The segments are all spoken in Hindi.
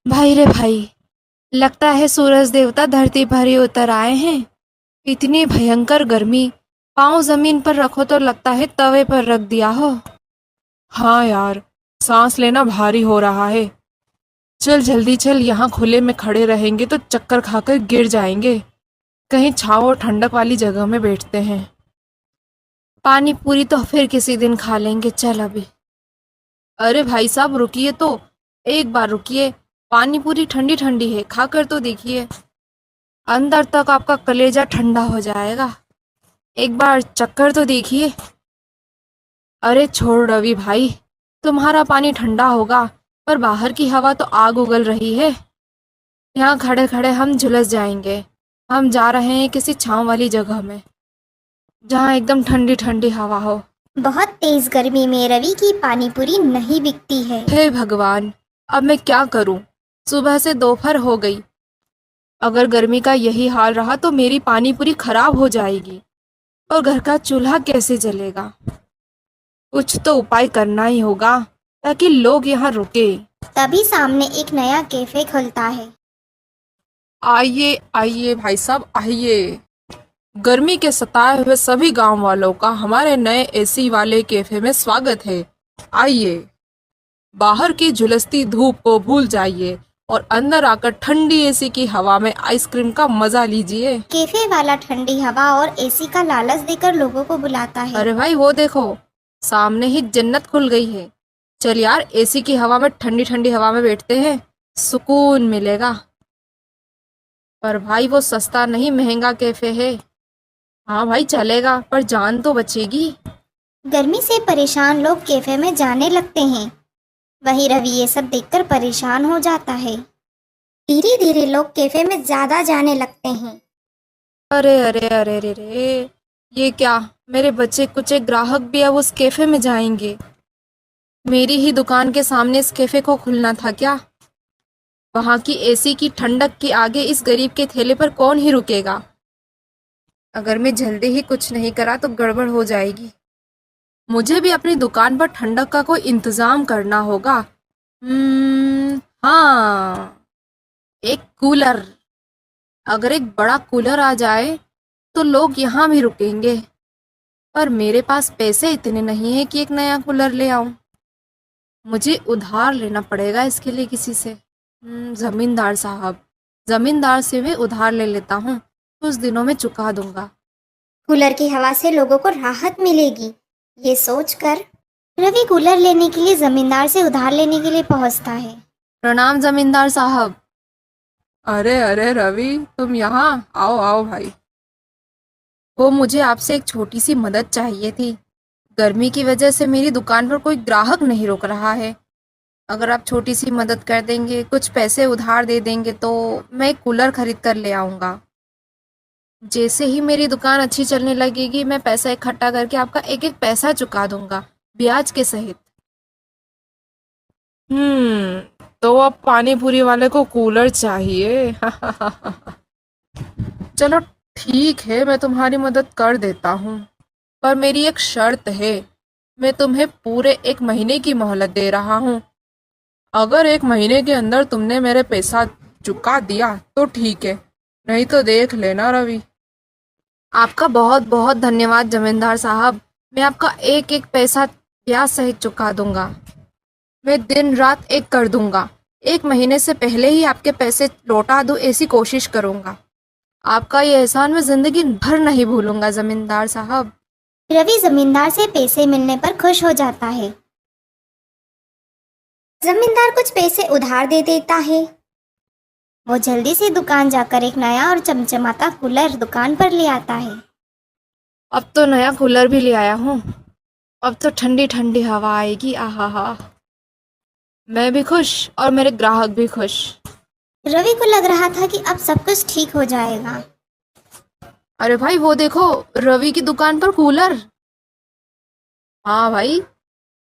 भाई रे भाई, लगता है सूरज देवता धरती पर ही उतर आए हैं। इतनी भयंकर गर्मी, पाँव जमीन पर रखो तो लगता है तवे पर रख दिया हो। हाँ यार, सांस लेना भारी हो रहा है। चल जल्दी चल, यहाँ खुले में खड़े रहेंगे तो चक्कर खाकर गिर जाएंगे। कहीं छाँव और ठंडक वाली जगह में बैठते हैं। पानी पूरी तो फिर किसी दिन खा लेंगे, चल अभी। अरे भाई साहब रुकिए तो, एक बार रुकिए। पानी पूरी ठंडी ठंडी है, खाकर तो देखिए। अंदर तक आपका कलेजा ठंडा हो जाएगा। एक बार चक्कर तो देखिए। अरे छोड़ रवि भाई, तुम्हारा पानी ठंडा होगा, पर बाहर की हवा तो आग उगल रही है। यहाँ खड़े खड़े हम झुलस जाएंगे। हम जा रहे हैं किसी छांव वाली जगह में, जहाँ एकदम ठंडी ठंडी हवा हो। बहुत तेज गर्मी में रवि की पानीपुरी नहीं बिकती है। हे भगवान, अब मैं क्या करूं? सुबह से दोपहर हो गई। अगर गर्मी का यही हाल रहा तो मेरी पानी पूरी खराब हो जाएगी, और घर का चूल्हा कैसे जलेगा? कुछ तो उपाय करना ही होगा ताकि लोग यहाँ रुके। तभी सामने एक नया कैफे खुलता है। आइए आइए भाई साहब आइए। गर्मी के सताए हुए सभी गांव वालों का हमारे नए एसी वाले कैफे में स्वागत है। आइए, बाहर की झुलसती धूप को भूल जाइए और अंदर आकर ठंडी एसी की हवा में आइसक्रीम का मजा लीजिए। कैफे वाला ठंडी हवा और एसी का लालच देकर लोगों को बुलाता है। अरे भाई वो देखो, सामने ही जन्नत खुल गई है। चल यार, एसी की हवा में ठंडी ठंडी हवा में बैठते हैं, सुकून मिलेगा। पर भाई वो सस्ता नहीं, महंगा कैफे है। हाँ भाई चलेगा, पर जान तो बचेगी। गर्मी से परेशान लोग कैफे में जाने लगते हैं। वहीं रवि ये सब देखकर परेशान हो जाता है। धीरे धीरे लोग कैफे में ज्यादा जाने लगते हैं। अरे अरे अरे अरे अरे, ये क्या, मेरे बच्चे कुछ ग्राहक भी अब उस कैफे में जाएंगे? मेरी ही दुकान के सामने इस कैफे को खुलना था क्या? वहां की एसी की ठंडक के आगे इस गरीब के थैले पर कौन ही रुकेगा? अगर मैं जल्दी ही कुछ नहीं करा तो गड़बड़ हो जाएगी। मुझे भी अपनी दुकान पर ठंडक का कोई इंतजाम करना होगा। हाँ, एक कूलर। अगर एक बड़ा कूलर आ जाए तो लोग यहाँ भी रुकेंगे। पर मेरे पास पैसे इतने नहीं है कि एक नया कूलर ले आऊं। मुझे उधार लेना पड़ेगा इसके लिए किसी से। जमींदार साहब, जमींदार से मैं उधार ले लेता हूँ, कुछ दिनों में चुका दूंगा। कूलर की हवा से लोगों को राहत मिलेगी, ये सोचकर रवि कूलर लेने के लिए जमींदार से उधार लेने के लिए पहुंचता है। प्रणाम जमींदार साहब। अरे अरे रवि, तुम यहाँ आओ आओ भाई। वो मुझे आपसे एक छोटी सी मदद चाहिए थी। गर्मी की वजह से मेरी दुकान पर कोई ग्राहक नहीं रुक रहा है। अगर आप छोटी सी मदद कर देंगे, कुछ पैसे उधार दे देंगे, तो मैं एक कूलर खरीद कर ले आऊँगा। जैसे ही मेरी दुकान अच्छी चलने लगेगी, मैं पैसा इकट्ठा करके आपका एक एक पैसा चुका दूंगा, ब्याज के सहित। तो अब पानी पूरी वाले को कूलर चाहिए। चलो ठीक है, मैं तुम्हारी मदद कर देता हूँ, पर मेरी एक शर्त है। मैं तुम्हें पूरे 1 महीने की मोहलत दे रहा हूँ। अगर 1 महीने के अंदर तुमने मेरे पैसा चुका दिया तो ठीक है, नहीं तो देख लेना रवि। आपका बहुत बहुत धन्यवाद जमींदार साहब। मैं आपका एक एक पैसा ब्याज सहित चुका दूंगा। मैं दिन रात एक कर दूंगा। 1 महीने से पहले ही आपके पैसे लौटा दूं, ऐसी कोशिश करूंगा। आपका ये एहसान मैं जिंदगी भर नहीं भूलूंगा जमींदार साहब। रवि जमींदार से पैसे मिलने पर खुश हो जाता है। जमींदार कुछ पैसे उधार दे देता है। वो जल्दी से दुकान जाकर एक नया और चमचमाता कूलर दुकान पर ले आता है। अब तो नया कूलर भी ले आया हूँ। अब तो ठंडी ठंडी हवा आएगी, आहा हा। मैं भी खुश और मेरे ग्राहक भी खुश। रवि को लग रहा था कि अब सब कुछ ठीक हो जाएगा। अरे भाई वो देखो, रवि की दुकान पर कूलर। हाँ भाई,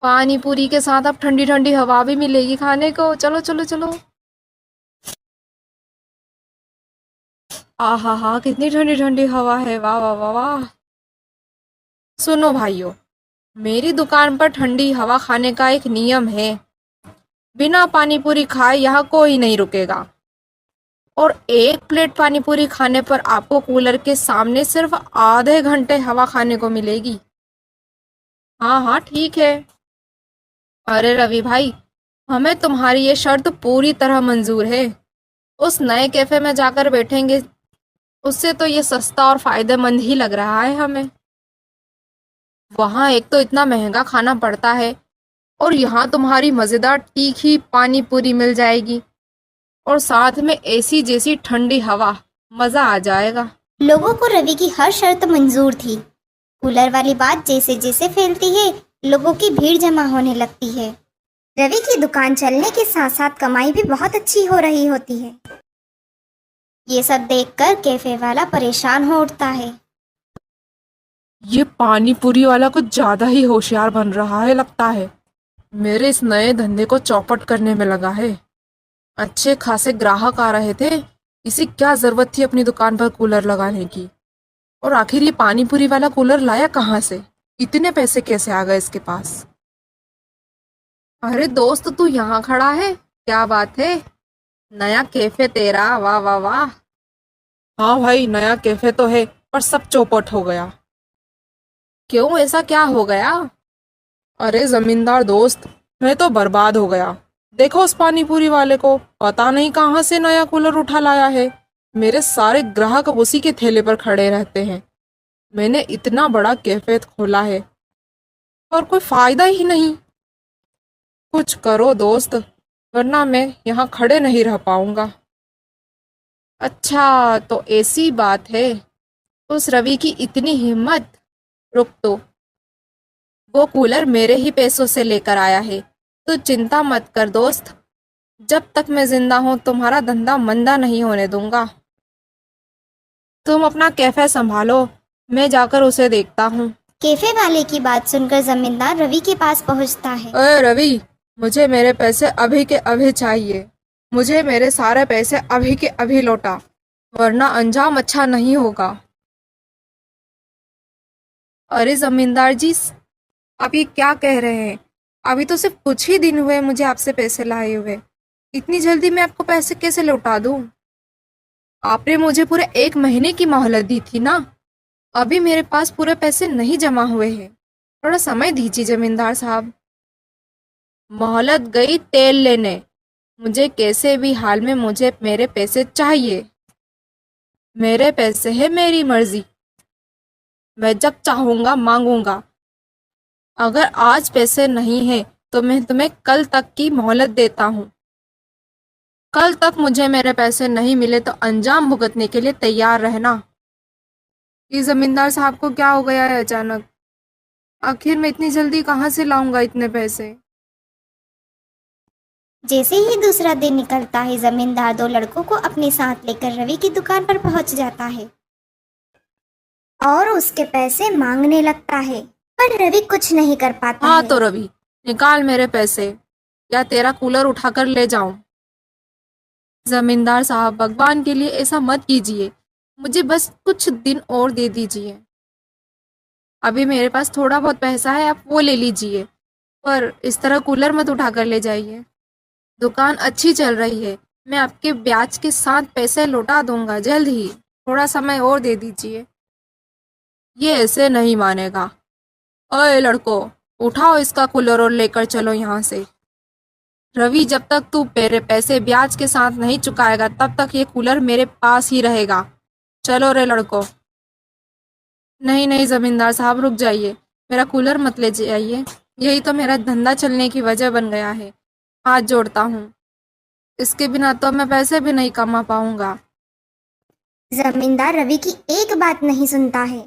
पानी पूरी के साथ अब ठंडी ठंडी हवा भी मिलेगी खाने को। चलो चलो चलो। आहा हा, कितनी ठंडी ठंडी हवा है, वाह वाह वाह वाह। सुनो भाइयों, मेरी दुकान पर ठंडी हवा खाने का एक नियम है। बिना पानी पूरी खाए यहाँ कोई नहीं रुकेगा। और एक प्लेट पानी पूरी खाने पर आपको कूलर के सामने सिर्फ आधे घंटे हवा खाने को मिलेगी। हाँ हाँ ठीक है। अरे रवि भाई, हमें तुम्हारी ये शर्त पूरी तरह मंजूर है। उस नए कैफे में जाकर बैठेंगे, उससे तो ये सस्ता और फायदेमंद ही लग रहा है हमें। वहाँ एक तो इतना महंगा खाना पड़ता है, और यहाँ तुम्हारी मज़ेदार तीखी पानी पूरी मिल जाएगी, और साथ में एसी जैसी ठंडी हवा। मज़ा आ जाएगा। लोगों को रवि की हर शर्त मंजूर थी। कूलर वाली बात जैसे जैसे फैलती है, लोगों की भीड़ जमा होने लगती है। रवि की दुकान चलने के साथ साथ कमाई भी बहुत अच्छी हो रही होती है। ये सब देखकर कैफे वाला परेशान हो उठता है। ये पानी पूरी वाला कुछ ज्यादा ही होशियार बन रहा है लगता है। मेरे इस नए धंधे को चौपट करने में लगा है। अच्छे खासे ग्राहक आ रहे थे, इसे क्या जरूरत थी अपनी दुकान पर कूलर लगाने की। और आखिर ये पानी पूरी वाला कूलर लाया कहाँ से? इतने पैसे कैसे आ गए इसके पास? अरे दोस्त, तू यहाँ खड़ा है? क्या बात है? नया कैफे तेरा? वाह वाह वाह। हाँ भाई, नया कैफे तो है, पर सब चौपट हो गया। क्यों, ऐसा क्या हो गया? अरे जमींदार दोस्त, मैं तो बर्बाद हो गया। देखो उस पानी पूरी वाले को, पता नहीं कहाँ से नया कूलर उठा लाया है। मेरे सारे ग्राहक अब उसी के ठेले पर खड़े रहते हैं। मैंने इतना बड़ा कैफे खोला है और कोई फायदा ही नहीं। कुछ करो दोस्त, वरना मैं यहाँ खड़े नहीं रह पाऊंगा। अच्छा, तो ऐसी बात है। उस रवि की इतनी हिम्मत। रुक तो, वो कूलर मेरे ही पैसों से लेकर आया है। तो चिंता मत कर दोस्त, जब तक मैं जिंदा हूं तुम्हारा धंधा मंदा नहीं होने दूंगा। तुम अपना कैफे संभालो, मैं जाकर उसे देखता हूँ। कैफे वाले की बात सुनकर जमींदार रवि के पास पहुंचता है। अरे रवि, मुझे मेरे पैसे अभी के अभी चाहिए। मुझे मेरे सारे पैसे अभी के अभी लौटा, वरना अंजाम अच्छा नहीं होगा। अरे जमींदार जी, आप ये क्या कह रहे हैं? अभी तो सिर्फ कुछ ही दिन हुए मुझे आपसे पैसे लाए हुए। इतनी जल्दी मैं आपको पैसे कैसे लौटा दूं? आपने मुझे पूरे 1 महीने की मोहलत दी थी ना। अभी मेरे पास पूरे पैसे नहीं जमा हुए हैं। थोड़ा समय दीजिए जमींदार साहब। मोहलत गई तेल लेने। मुझे कैसे भी हाल में मुझे मेरे पैसे चाहिए। मेरे पैसे है मेरी मर्जी, मैं जब चाहूंगा मांगूंगा। अगर आज पैसे नहीं है तो मैं तुम्हें कल तक की मोहलत देता हूँ। कल तक मुझे मेरे पैसे नहीं मिले तो अंजाम भुगतने के लिए तैयार रहना। ये जमींदार साहब को क्या हो गया है अचानक? आखिर मैं इतनी जल्दी कहाँ से लाऊंगा इतने पैसे? जैसे ही दूसरा दिन निकलता है, जमींदार दो लड़कों को अपने साथ लेकर रवि की दुकान पर पहुंच जाता है और उसके पैसे मांगने लगता है, पर रवि कुछ नहीं कर पाता हाँ है। तो रवि, निकाल मेरे पैसे या तेरा कूलर उठाकर ले जाऊं। जमींदार साहब, भगवान के लिए ऐसा मत कीजिए। मुझे बस कुछ दिन और दे दीजिए। अभी मेरे पास थोड़ा बहुत पैसा है, आप वो ले लीजिए, पर इस तरह कूलर मत उठाकर ले जाइए। दुकान अच्छी चल रही है, मैं आपके ब्याज के साथ पैसे लौटा दूंगा जल्द ही। थोड़ा समय और दे दीजिए। ये ऐसे नहीं मानेगा। ओए लड़को, उठाओ इसका कूलर और लेकर चलो यहाँ से। रवि, जब तक तू मेरे पैसे ब्याज के साथ नहीं चुकाएगा तब तक ये कूलर मेरे पास ही रहेगा। चलो रे लड़को। नहीं नहीं जमींदार साहब, रुक जाइए। मेरा कूलर मत ले जाइए। यही तो मेरा धंधा चलने की वजह बन गया है। हाथ जोड़ता हूँ, इसके बिना तो मैं पैसे भी नहीं कमा पाऊंगा। जमींदार रवि की एक बात नहीं सुनता है।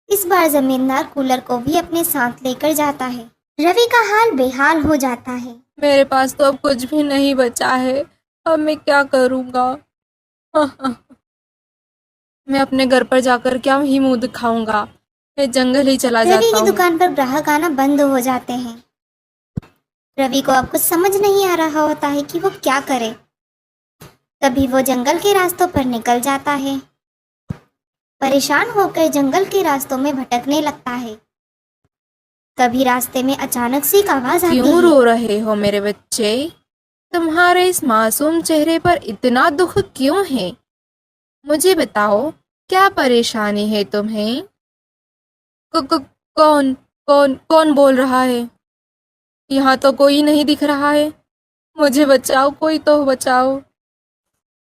इस बार जमींदार कूलर को भी अपने साथ लेकर जाता है। रवि का हाल बेहाल हो जाता है। मेरे पास तो अब कुछ भी नहीं बचा है। अब मैं क्या करूँगा? मैं अपने घर पर जाकर क्या ही मुंह दिखाऊंगा? मैं जंगल ही चला रवि जाता की हूँ। दुकान पर ग्राहक आना बंद हो जाते हैं। रवि को अब कुछ समझ नहीं आ रहा होता है कि वो क्या करे। तभी वो जंगल के रास्तों पर निकल जाता है। परेशान होकर जंगल के रास्तों में भटकने लगता है। तभी रास्ते में अचानक से एक आवाज आती क्यों है। रो रहे हो मेरे बच्चे? तुम्हारे इस मासूम चेहरे पर इतना दुख क्यों है? मुझे बताओ, क्या परेशानी है तुम्हें? क- क- कौन कौन कौन बोल रहा है? यहाँ तो कोई नहीं दिख रहा है। मुझे बचाओ, कोई तो बचाओ।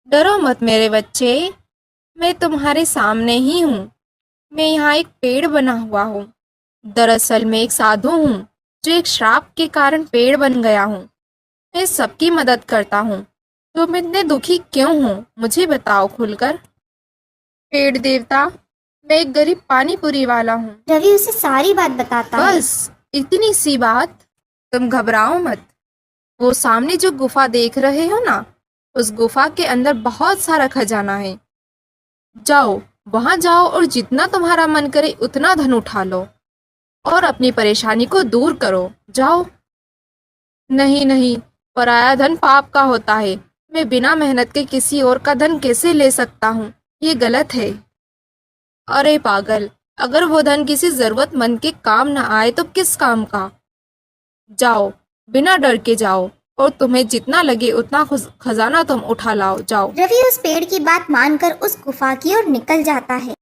डरो मत मेरे बच्चे, मैं तुम्हारे सामने ही हूँ। मैं यहाँ एक पेड़ बना हुआ हूँ। दरअसल मैं एक साधु हूँ जो एक श्राप के कारण पेड़ बन गया हूँ। मैं सबकी मदद करता हूँ। तुम इतने दुखी क्यों हो, मुझे बताओ खुलकर। पेड़ देवता, मैं एक गरीब पानी पूरी वाला हूँ। रवि उसे सारी बात बताता है। बस इतनी सी बात? तुम घबराओ मत। वो सामने जो गुफा देख रहे हो ना, उस गुफा के अंदर बहुत सारा खजाना है। जाओ, वहां जाओ और जितना तुम्हारा मन करे उतना धन उठा लो और अपनी परेशानी को दूर करो। जाओ। नहीं नहीं, पराया धन पाप का होता है। मैं बिना मेहनत के किसी और का धन कैसे ले सकता हूँ? ये गलत है। अरे पागल, अगर वो धन किसी जरूरतमंद के काम न आए तो किस काम का? जाओ, बिना डर के जाओ और तुम्हें जितना लगे उतना खजाना तुम उठा लाओ। जाओ। रवि उस पेड़ की बात मानकर उस गुफा की ओर निकल जाता है।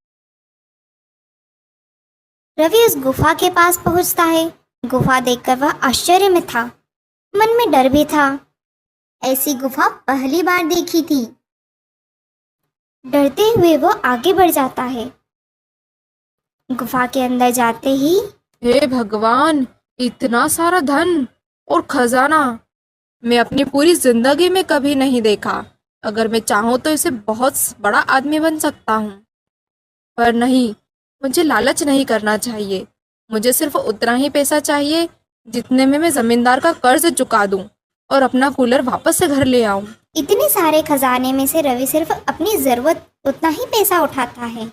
रवि उस गुफा के पास पहुंचता है। गुफा देखकर वह आश्चर्य में था, मन में डर भी था। ऐसी गुफा पहली बार देखी थी। डरते हुए वो आगे बढ़ जाता है। गुफा के अंदर जाते ही हे भगवान, इतना सारा धन और खजाना मैं अपनी पूरी जिंदगी में कभी नहीं देखा। अगर मैं चाहूँ तो इसे बहुत बड़ा आदमी बन सकता हूँ। पर नहीं, मुझे लालच नहीं करना चाहिए। मुझे सिर्फ उतना ही पैसा चाहिए जितने में मैं जमींदार का कर्ज चुका दूं और अपना कूलर वापस से घर ले आऊं। इतने सारे खजाने में से रवि सिर्फ अपनी जरूरत उतना ही पैसा उठाता है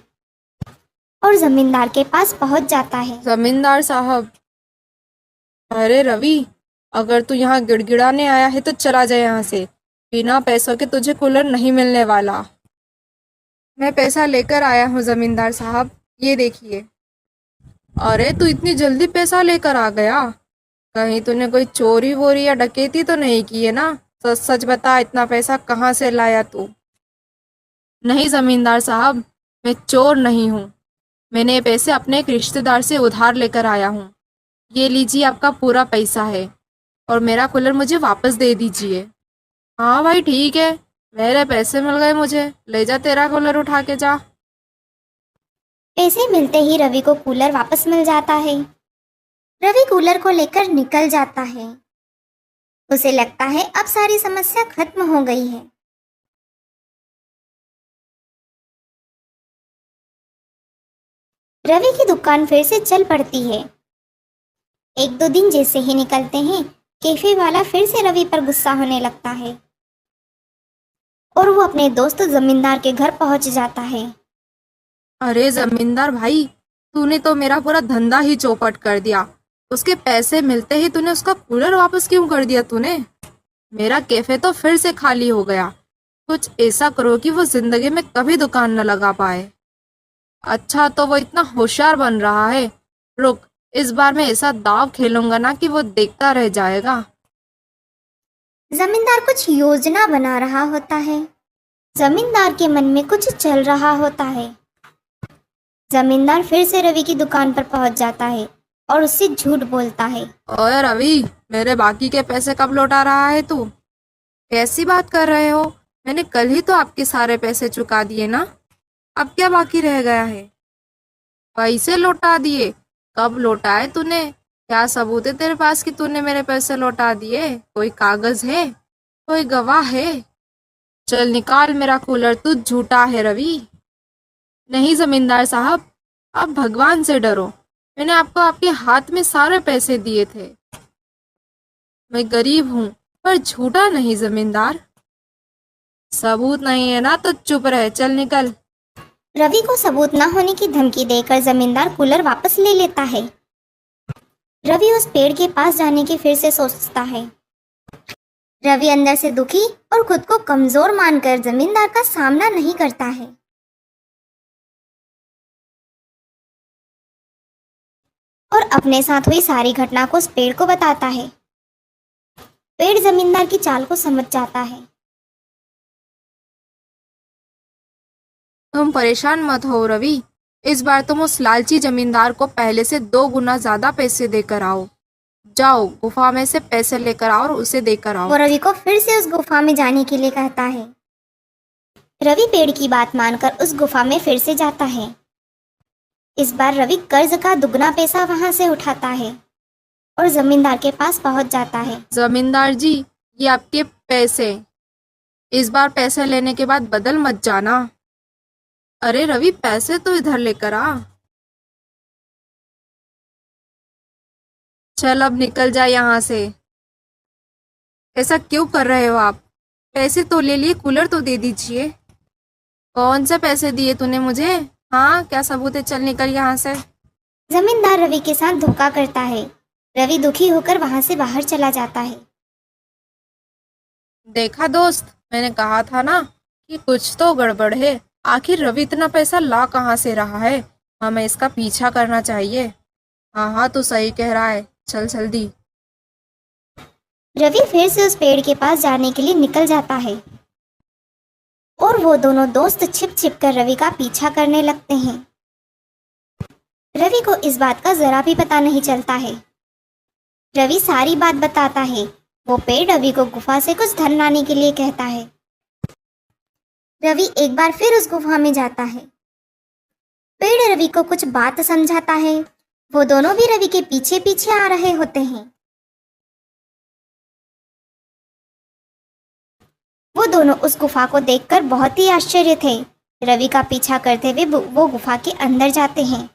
और जमींदार के पास पहुंच जाता है। जमींदार साहब, अरे रवि, अगर तू यहाँ गिड़गिड़ाने आया है तो चला जाए यहाँ से। बिना पैसों के तुझे कूलर नहीं मिलने वाला। मैं पैसा लेकर आया हूँ जमींदार साहब, ये देखिए। अरे तू इतनी जल्दी पैसा लेकर आ गया? कहीं तूने कोई चोरी वोरी या डकैती तो नहीं की है ना? सच सच बता, इतना पैसा कहाँ से लाया तू? नहीं जमींदार साहब, मैं चोर नहीं हूँ। मैंने ये पैसे अपने एक रिश्तेदार से उधार लेकर आया हूँ। ये लीजिए, आपका पूरा पैसा है और मेरा कूलर मुझे वापस दे दीजिए। हाँ भाई ठीक है, मेरे पैसे मिल गए मुझे। ले जा तेरा कूलर उठा के जा। पैसे मिलते ही रवि को कूलर वापस मिल जाता है। रवि कूलर को लेकर निकल जाता है। उसे लगता है अब सारी समस्या खत्म हो गई है। रवि की दुकान फिर से चल पड़ती है। एक दो दिन जैसे ही निकलते हैं, कैफे वाला फिर से रवि पर गुस्सा होने लगता है और वो अपने दोस्त जमींदार के घर पहुंच जाता है। अरे जमींदार भाई, तूने तो मेरा पूरा धंधा ही चौपट कर दिया। उसके पैसे मिलते ही तूने उसका कूलर वापस क्यों कर दिया तूने? मेरा कैफे तो फिर से खाली हो गया। कुछ ऐसा करो कि वो जिंदगी में कभी दुकान न लगा पाए। अच्छा, तो वो इतना होशियार बन रहा है। रुक, इस बार मैं ऐसा दाव खेलूंगा ना कि वो देखता रह जाएगा। जमींदार कुछ योजना बना रहा होता है। जमींदार के मन में कुछ चल रहा होता है। जमींदार फिर से रवि की दुकान पर पहुंच जाता है और उससे झूठ बोलता है। ओए रवि, मेरे बाकी के पैसे कब लौटा रहा है तू? कैसी बात कर रहे हो? मैंने कल ही तो आपके सारे पैसे चुका दिए ना। अब क्या बाकी रह गया है? पैसे लौटा दिए? कब लौटाए तूने? क्या सबूत है तेरे पास कि तूने मेरे पैसे लौटा दिए? कोई कागज है? कोई गवाह है? चल निकाल मेरा कूलर, तू झूठा है रवि। नहीं जमींदार साहब, आप भगवान से डरो। मैंने आपको आपके हाथ में सारे पैसे दिए थे। मैं गरीब हूँ पर झूठा नहीं जमींदार। सबूत नहीं है ना तो चुप रहे, चल निकल। रवि को सबूत न होने की धमकी देकर जमींदार कूलर वापस ले लेता है। रवि उस पेड़ के पास जाने की फिर से सोचता है। रवि अंदर से दुखी और खुद को कमजोर मानकर जमींदार का सामना नहीं करता है और अपने साथ हुई सारी घटना को उस पेड़ को बताता है। पेड़ जमींदार की चाल को समझ जाता है। तुम परेशान मत हो रवि, इस बार तुम उस लालची जमींदार को पहले से 2 गुना ज्यादा पैसे देकर आओ। जाओ गुफा में से पैसे लेकर आओ और उसे देकर आओ। वो रवि को फिर से उस गुफा में जाने के लिए कहता है। रवि पेड़ की बात मानकर उस गुफा में फिर से जाता है। इस बार रवि कर्ज का दुगना पैसा वहां से उठाता है और जमींदार के पास पहुंच जाता है। जमींदार जी, ये आपके पैसे। इस बार पैसे लेने के बाद बदल मत जाना। अरे रवि, पैसे तो इधर लेकर आ। चल अब निकल जा यहाँ से। ऐसा क्यों कर रहे हो आप? पैसे तो ले लिए, कूलर तो दे दीजिए। कौन से पैसे दिए तूने मुझे? हाँ, क्या सबूत है? चल निकल यहाँ से। जमींदार रवि के साथ धोखा करता है। रवि दुखी होकर वहां से बाहर चला जाता है। देखा दोस्त, मैंने कहा था ना कि कुछ तो गड़बड़ है। आखिर रवि इतना पैसा ला कहाँ से रहा है? हमें इसका पीछा करना चाहिए। हाँ हाँ, तू सही कह रहा है। चल जल्दी। रवि फिर से उस पेड़ के पास जाने के लिए निकल जाता है और वो दोनों दोस्त छिप छिप कर रवि का पीछा करने लगते हैं। रवि को इस बात का जरा भी पता नहीं चलता है। रवि सारी बात बताता है। वो पेड़ रवि को गुफा से कुछ धन लाने के लिए कहता है। रवि एक बार फिर उस गुफा में जाता है। पेड़ रवि को कुछ बात समझाता है। वो दोनों भी रवि के पीछे पीछे आ रहे होते हैं। वो दोनों उस गुफा को देखकर बहुत ही आश्चर्य थे। रवि का पीछा करते हुए वो गुफा के अंदर जाते हैं।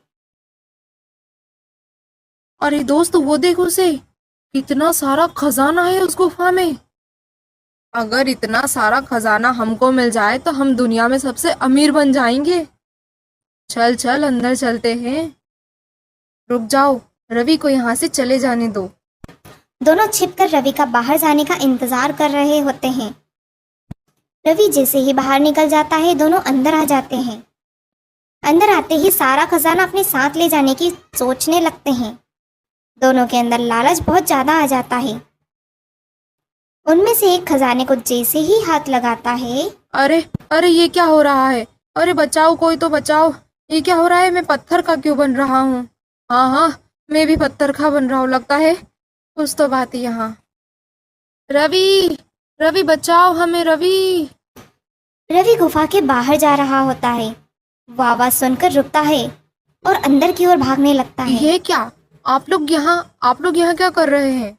अरे दोस्त, वो देख उसे, कितना सारा खजाना है उस गुफा में। अगर इतना सारा खजाना हमको मिल जाए तो हम दुनिया में सबसे अमीर बन जाएंगे। चल चल अंदर चलते हैं। रुक जाओ, रवि को यहाँ से चले जाने दो। दोनों छिपकर रवि का बाहर जाने का इंतजार कर रहे होते हैं। रवि जैसे ही बाहर निकल जाता है, दोनों अंदर आ जाते हैं। अंदर आते ही सारा खजाना अपने साथ ले जाने की सोचने लगते हैं। दोनों के अंदर लालच बहुत ज्यादा आ जाता है। उनमें से एक खजाने को जैसे ही हाथ लगाता है, अरे अरे, ये क्या हो रहा है? अरे बचाओ, कोई तो बचाओ। ये क्या हो रहा है? मैं पत्थर का क्यों बन रहा हूँ? हाँ हाँ, मैं भी पत्थर का बन रहा हूँ लगता है। कुछ तो बात है यहाँ। रवि, रवि बचाओ हमें, रवि। रवि गुफा के बाहर जा रहा होता है। वो आवाज सुनकर रुकता है और अंदर की ओर भागने लगता है। ये क्या? आप लोग यहाँ क्या कर रहे हैं?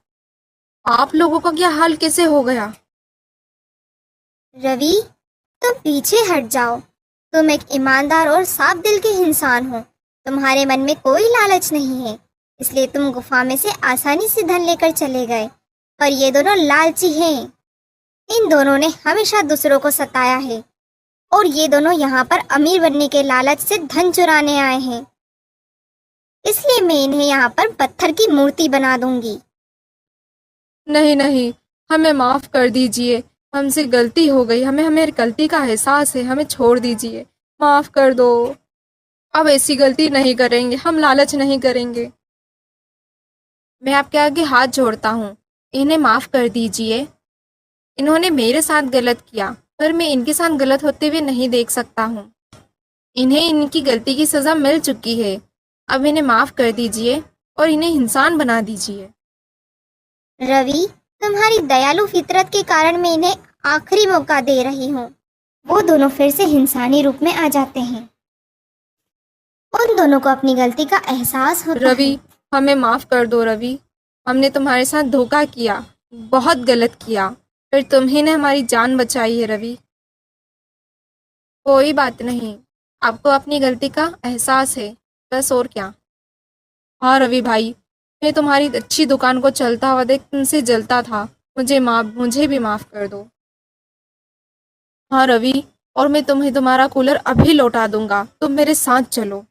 आप लोगों का क्या हाल कैसे हो गया? रवि, तुम पीछे हट जाओ। तुम एक ईमानदार और साफ दिल के इंसान हो। तुम्हारे मन में कोई लालच नहीं है, इसलिए तुम गुफा में से आसानी से धन लेकर चले गए। पर ये दोनों लालची हैं। इन दोनों ने हमेशा दूसरों को सताया है और ये दोनों यहाँ पर अमीर बनने के लालच से धन चुराने आए हैं। इसलिए मैं इन्हें यहाँ पर पत्थर की मूर्ति बना दूंगी। नहीं नहीं, हमें माफ कर दीजिए। हमसे गलती हो गई। हमें गलती का एहसास है। हमें छोड़ दीजिए, माफ कर दो। अब ऐसी गलती नहीं करेंगे। हम लालच नहीं करेंगे। मैं आपके आगे हाथ जोड़ता हूँ, इन्हें माफ कर दीजिए। इन्होंने मेरे साथ गलत किया, पर मैं इनके साथ गलत होते हुए नहीं देख सकता हूँ। इन्हें इनकी गलती की सजा मिल चुकी है। अब इन्हें माफ कर दीजिए और इन्हें इंसान बना दीजिए। रवि, तुम्हारी दयालु फितरत के कारण मैं इन्हें आखिरी मौका दे रही हूँ। वो दोनों फिर से इंसानी रूप में आ जाते हैं। उन दोनों को अपनी गलती का एहसास होता रवि, है। हमें माफ कर दो रवि। हमने तुम्हारे साथ धोखा किया, बहुत गलत किया, फिर तुम्ही ने हमारी जान बचाई है रवि। कोई बात नहीं, आपको अपनी गलती का एहसास है, बस और क्या। हाँ रवि भाई, मैं तुम्हारी अच्छी दुकान को चलता हुआ देख तुमसे जलता था। मुझे भी माफ कर दो। हाँ रवि, और मैं तुम्हें तुम्हारा कूलर अभी लौटा दूंगा। तुम मेरे साथ चलो।